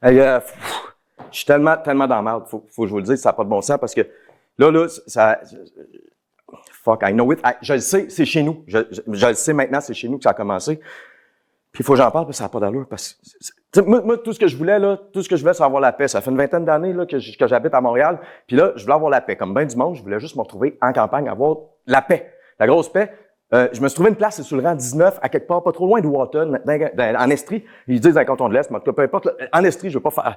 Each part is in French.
Hey, je suis tellement dans la merde. Faut que je vous le dise, ça n'a pas de bon sens parce que là, ça. Fuck, I know it. Je le sais, c'est chez nous. Je le sais maintenant, c'est chez nous que ça a commencé. Puis il faut que j'en parle parce que ça n'a pas d'allure. Parce que, moi, tout ce que je voulais, c'est avoir la paix. Ça fait une vingtaine d'années là, que j'habite à Montréal. Puis là, je voulais avoir la paix. Comme bien du monde, je voulais juste me retrouver en campagne, avoir la paix. La grosse paix. Je me suis trouvé une place, c'est sur le rang 19, à quelque part, pas trop loin de Walton, en Estrie. Ils disent dans le canton de l'Est, mais en tout cas, peu importe. En Estrie, je veux pas faire...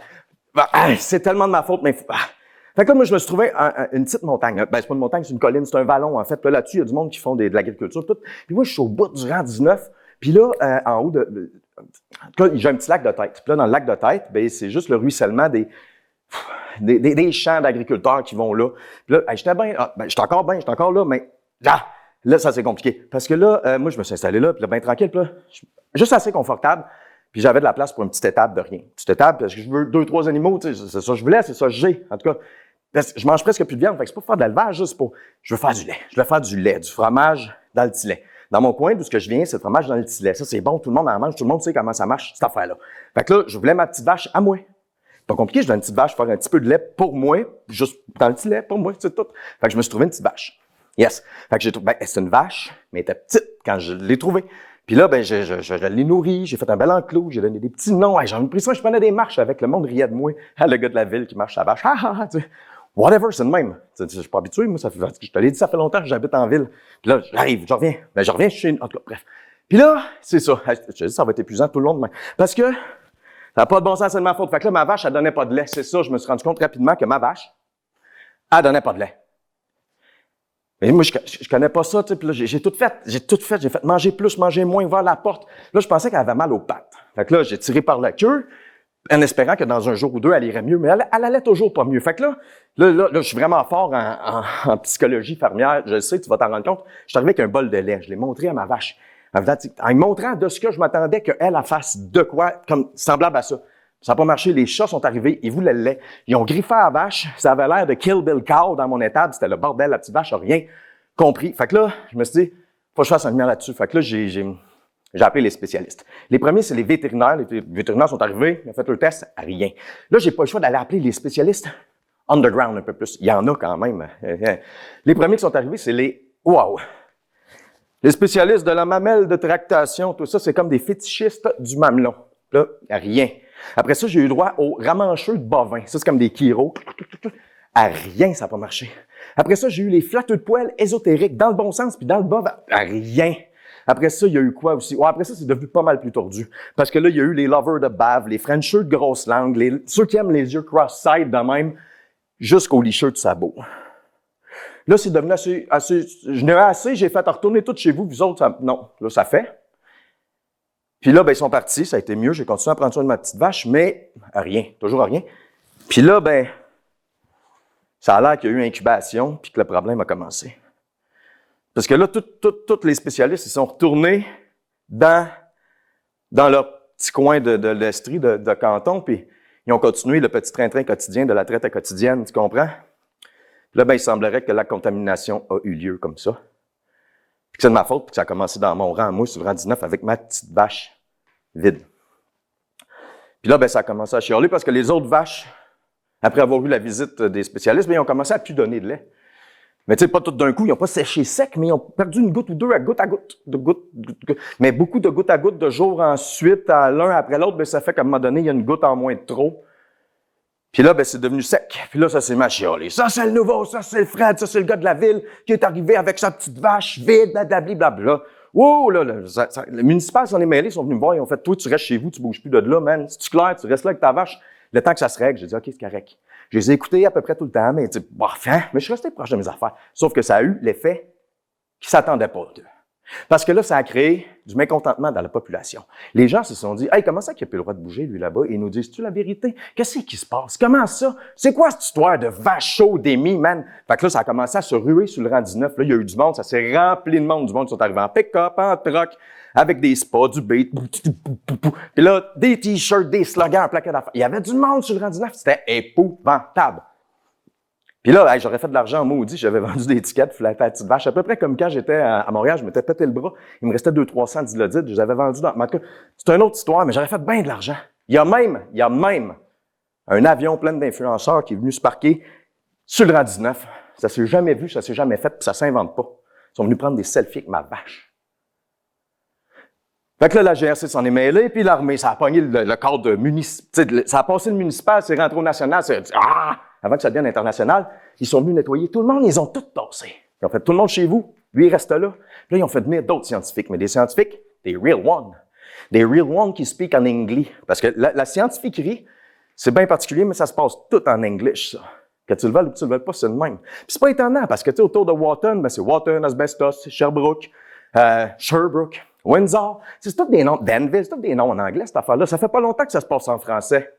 c'est tellement de ma faute, mais... Fait que là, moi, je me suis trouvé une petite montagne. Ben, c'est pas une montagne, c'est une colline, c'est un vallon, en fait. Là-dessus, il y a du monde qui font de l'agriculture, tout. Puis moi, je suis au bout du rang 19. Puis là, en haut en tout cas, j'ai un petit lac de tête. Puis là, dans le lac de tête, ben, c'est juste le ruissellement des champs d'agriculteurs qui vont là. Puis là, j'étais bien, j'étais encore là, mais là, ça c'est compliqué. Parce que là, moi, je me suis installé là, puis là, bien tranquille, puis là, juste assez confortable. Puis j'avais de la place pour une petite étable de rien. Une petite étable, parce que je veux 2-3 animaux, tu sais, c'est ça que je voulais, c'est ça que j'ai. En tout cas, parce que je mange presque plus de viande, fait que c'est pas pour faire de l'élevage, c'est pour, je veux faire du lait. Je veux faire du lait, du fromage dans le petit lait. Dans mon coin, d'où ce que je viens, c'est le fromage dans le petit lait. Ça, c'est bon, tout le monde en mange, tout le monde sait comment ça marche, cette affaire-là. Fait que là, je voulais ma petite vache à moi. Pas compliqué, je donne une petite vache, faire un petit peu de lait pour moi, juste dans le petit lait, pour moi, c'est tout. Fait que je me suis trouvé une petite vache. Yes. Fait que j'ai trouvé, c'est une vache, mais elle était petite quand je l'ai trouvée. Puis là, ben, je l'ai nourrie, j'ai fait un bel enclos, j'ai donné des petits noms. Hey, j'en ai pris ça, je prenais des marches avec, le monde riait de moi. Ah, le gars de la ville qui marche sa vache. Tu sais. Whatever, c'est le même. Je suis pas habitué, moi, je te l'ai dit, ça fait longtemps que j'habite en ville. Puis là, j'arrive, je reviens chez une, en tout cas, bref. Puis là, c'est ça. Je te dis, ça va être épuisant tout le long de parce que, ça n'a pas de bon sens, c'est de ma faute. Fait que là, ma vache, elle donnait pas de lait. C'est ça, je me suis rendu compte rapidement que ma vache, elle donnait pas de lait. Mais moi, je connais pas ça, tu sais, puis là, j'ai tout fait, j'ai fait manger plus, manger moins, ouvert la porte. Là, je pensais qu'elle avait mal aux pattes. Fait que là, j'ai tiré par la queue, en espérant que dans un jour ou deux, elle irait mieux, mais elle allait toujours pas mieux. Fait que là, je suis vraiment fort en psychologie fermière, je le sais, tu vas t'en rendre compte. Je suis arrivé avec un bol de lait, je l'ai montré à ma vache. En me montrant de ce que je m'attendais qu'elle fasse de quoi, comme semblable à ça. Ça n'a pas marché, les chats sont arrivés, ils voulaient le lait. Ils ont griffé à la vache, ça avait l'air de Kill Bill Cow dans mon étable, c'était le bordel, la petite vache n'a rien compris. Fait que là, je me suis dit, faut que je fasse un lumière là-dessus. Fait que là, j'ai appelé les spécialistes. Les premiers, c'est les vétérinaires. Les vétérinaires sont arrivés, ils ont fait le test, rien. Là, j'ai pas le choix d'aller appeler les spécialistes underground un peu plus. Il y en a quand même. Les premiers qui sont arrivés, c'est les les spécialistes de la mamelle de tractation, tout ça, c'est comme des fétichistes du mamelon. Là, rien. Après ça, j'ai eu droit aux ramancheux de bovins. Ça, c'est comme des chiros. À rien, ça n'a pas marché. Après ça, j'ai eu les flatteux de poils ésotériques, dans le bon sens, puis dans le bas, à rien. Après ça, il y a eu quoi aussi? Après ça, c'est devenu pas mal plus tordu. Parce que là, il y a eu les lovers de bave, les frenchers de grosse langue, ceux qui aiment les yeux cross-side de même, jusqu'aux licheux de sabot. Là, c'est devenu assez, je n'ai assez, j'ai fait retourner tout chez vous autres, non, là, ça fait. Puis là, ben, ils sont partis, ça a été mieux, j'ai continué à prendre soin de ma petite vache, mais à rien, toujours à rien. Puis là, ben, ça a l'air qu'il y a eu une incubation, puis que le problème a commencé. Parce que là, tous les spécialistes, ils sont retournés dans leur petit coin de l'Estrie, de canton, puis ils ont continué le petit train-train quotidien de la traite quotidienne, tu comprends? Puis là, ben, il semblerait que la contamination a eu lieu comme ça. Puis que c'est de ma faute, puis que ça a commencé dans mon rang, moi, sur le rang 19, avec ma petite vache vide. Puis là, ben, ça a commencé à chialer parce que les autres vaches, après avoir eu la visite des spécialistes, ben, ils ont commencé à plus donner de lait. Mais tu sais, pas tout d'un coup, ils n'ont pas séché sec, mais ils ont perdu une goutte ou deux à goutte. Mais beaucoup de goutte à goutte de jour ensuite, à l'un après l'autre, ben, ça fait qu'à un moment donné, il y a une goutte en moins de trop. Puis là, ben, c'est devenu sec. Puis là, ça s'est machiolé. Ça, c'est le nouveau, ça, c'est le Fred, ça, c'est le gars de la ville qui est arrivé avec sa petite vache vide, blablabla. Wow, là, le municipal s'en est mêlé, ils sont venus me voir, ils ont fait, toi, tu restes chez vous, tu bouges plus de là, man. C'est-tu clair, tu restes là avec ta vache? Le temps que ça se règle, j'ai dit, OK, c'est correct. Je les ai écoutés à peu près tout le temps, mais enfin, mais je suis resté proche de mes affaires. Sauf que ça a eu l'effet qu'ils s'attendaient pas d'eux. Parce que là, ça a créé du mécontentement dans la population. Les gens se sont dit, « Hey, comment ça qu'il n'a plus le droit de bouger, lui, là-bas? » Et ils nous disent, « Tu la vérité? Qu'est-ce qui se passe? Comment ça? C'est quoi cette histoire de vache chaude d'émis, man? » Fait que là, ça a commencé à se ruer sur le rang 19. Là, il y a eu du monde, ça s'est rempli de monde. Du monde qui sont arrivés en pick-up, en truck, avec des spas, du beat. Puis là, des t-shirts, des slogans, un plaquet d'affaires. Il y avait du monde sur le rang 19. C'était épouvantable. Puis là, hey, j'aurais fait de l'argent en maudit, j'avais vendu des tickets pour la petite vache. À peu près comme quand j'étais à Montréal, je m'étais pété le bras. Il me restait 200-300 d'Ilodite, je les avais vendus dans... En tout cas, c'est une autre histoire, mais j'aurais fait bien de l'argent. Il y a même un avion plein d'influenceurs qui est venu se parquer sur le rang 19. Ça s'est jamais vu, ça s'est jamais fait, puis ça s'invente pas. Ils sont venus prendre des selfies avec ma vache. Fait que là, la GRC s'en est mêlée, puis l'armée, ça a pogné le cadre de municipal. Ça a passé le municipal, c'est rentré au national, avant que ça devienne international, ils sont venus nettoyer tout le monde, ils ont tout tassé. Ils ont fait tout le monde chez vous, lui il reste là. Puis là, ils ont fait venir d'autres scientifiques, mais des scientifiques, des real ones. Des real ones qui speak en anglais. Parce que la scientifiquerie, c'est bien particulier, mais ça se passe tout en anglais, ça. Que tu le veuilles ou que tu le veuilles pas, c'est le même. Puis c'est pas étonnant, parce que tu sais, autour de Wotton, ben c'est Wotton, Asbestos, Sherbrooke, Sherbrooke, Windsor. C'est tous des noms, Danville, c'est tous des noms en anglais, cette affaire-là. Ça fait pas longtemps que ça se passe en français.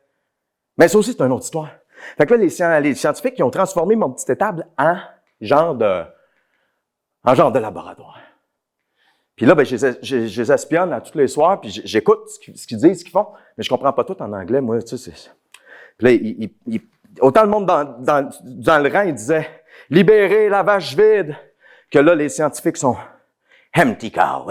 Mais ça aussi, c'est une autre histoire. Fait que là, les scientifiques, ils ont transformé mon petit étable en genre de laboratoire. Puis là, ben, je les espionne à tous les soirs, puis j'écoute ce qu'ils disent, ce qu'ils font, mais je comprends pas tout en anglais, moi, tu sais, Puis là, autant le monde dans le rang, il disait « Libérez la vache vide », que là, les scientifiques sont « Empty cow,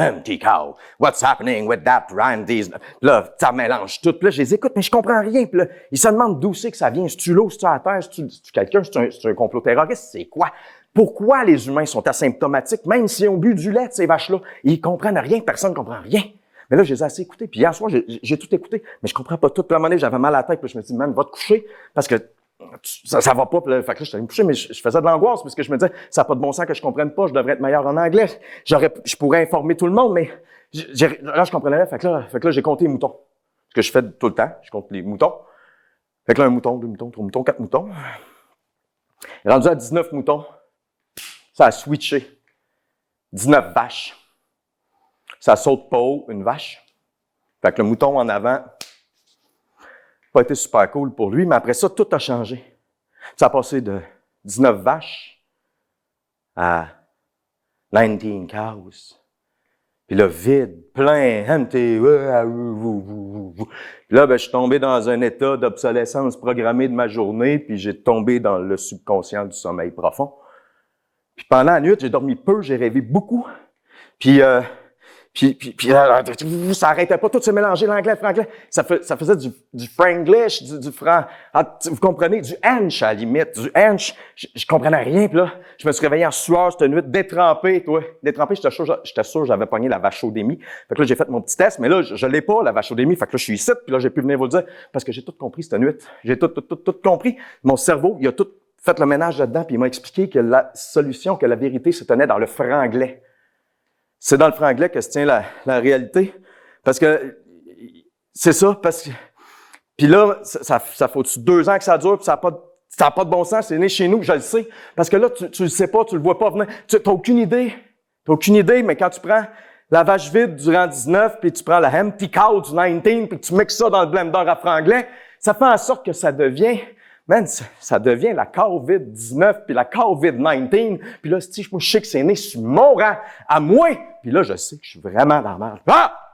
what's happening with that Randy's ?» Là, ça mélange tout. Puis là, je les écoute, mais je comprends rien. Puis là, ils se demandent d'où c'est que ça vient. C'est-tu l'eau, c'est-tu à la terre, c'est-tu quelqu'un, c'est un complot terroriste, c'est quoi? Pourquoi les humains sont asymptomatiques, même s'ils ont bu du lait de ces vaches-là? Ils comprennent rien, personne ne comprend rien. Mais là, je les ai assez écoutés. Puis hier soir, j'ai tout écouté, mais je comprends pas tout. Puis à un moment donné, j'avais mal à la tête, puis je me suis dit, man, va te coucher, parce que ça va pas. Puis là, fait que là, je suis allé me coucher, mais je faisais de l'angoisse, parce que je me disais, ça n'a pas de bon sens que je comprenne pas, je devrais être meilleur en anglais. Je pourrais informer tout le monde, mais là, je comprenais rien. Fait que là, j'ai compté les moutons. Ce que je fais tout le temps, je compte les moutons. Fait que là, 1 mouton, 2 moutons, 3 moutons, 4 moutons. Rendu à 19 moutons, ça a switché. 19 vaches. Ça saute pas haut, une vache. Fait que le mouton en avant, pas été super cool pour lui, mais après ça, tout a changé. Ça a passé de 19 vaches à 19 cows. Puis là, vide, plein, empty. Puis là, ben, je suis tombé dans un état d'obsolescence programmée de ma journée, puis j'ai tombé dans le subconscient du sommeil profond. Puis pendant la nuit, j'ai dormi peu, j'ai rêvé beaucoup. Puis ça arrêtait pas, tout se mélanger, l'anglais, le franglais. Ça faisait du franglish, du franc, vous comprenez, du hench à la limite, du hench. Je comprenais rien, puis là, je me suis réveillé en sueur cette nuit, détrempé, toi. Détrempé, j'étais sûr j'avais pogné la vachothémie. Fait que là, j'ai fait mon petit test, mais là, je l'ai pas, la vachothémie. Fait que là, je suis ici, puis là, j'ai pu venir vous le dire, parce que j'ai tout compris cette nuit. J'ai tout compris. Mon cerveau, il a tout fait le ménage là-dedans, puis il m'a expliqué que la solution, que la vérité se tenait dans le franglais. C'est dans le franglais que se tient la réalité. Parce que, c'est ça, parce que, puis là, ça faut 2 ans que ça dure, puis ça a pas de bon sens, c'est né chez nous, je le sais. Parce que là, tu le sais pas, tu le vois pas venir. T'as aucune idée, mais quand tu prends la vache vide du rang 19, puis tu prends la empty cow du 19, puis tu mixes ça dans le blender à franglais, ça fait en sorte que ça devient, ça devient la COVID-19 puis la COVID-19. Puis là, moi, je sais que c'est né sur mon rang, à moi. Puis là, je sais que je suis vraiment dans la merde. Ah!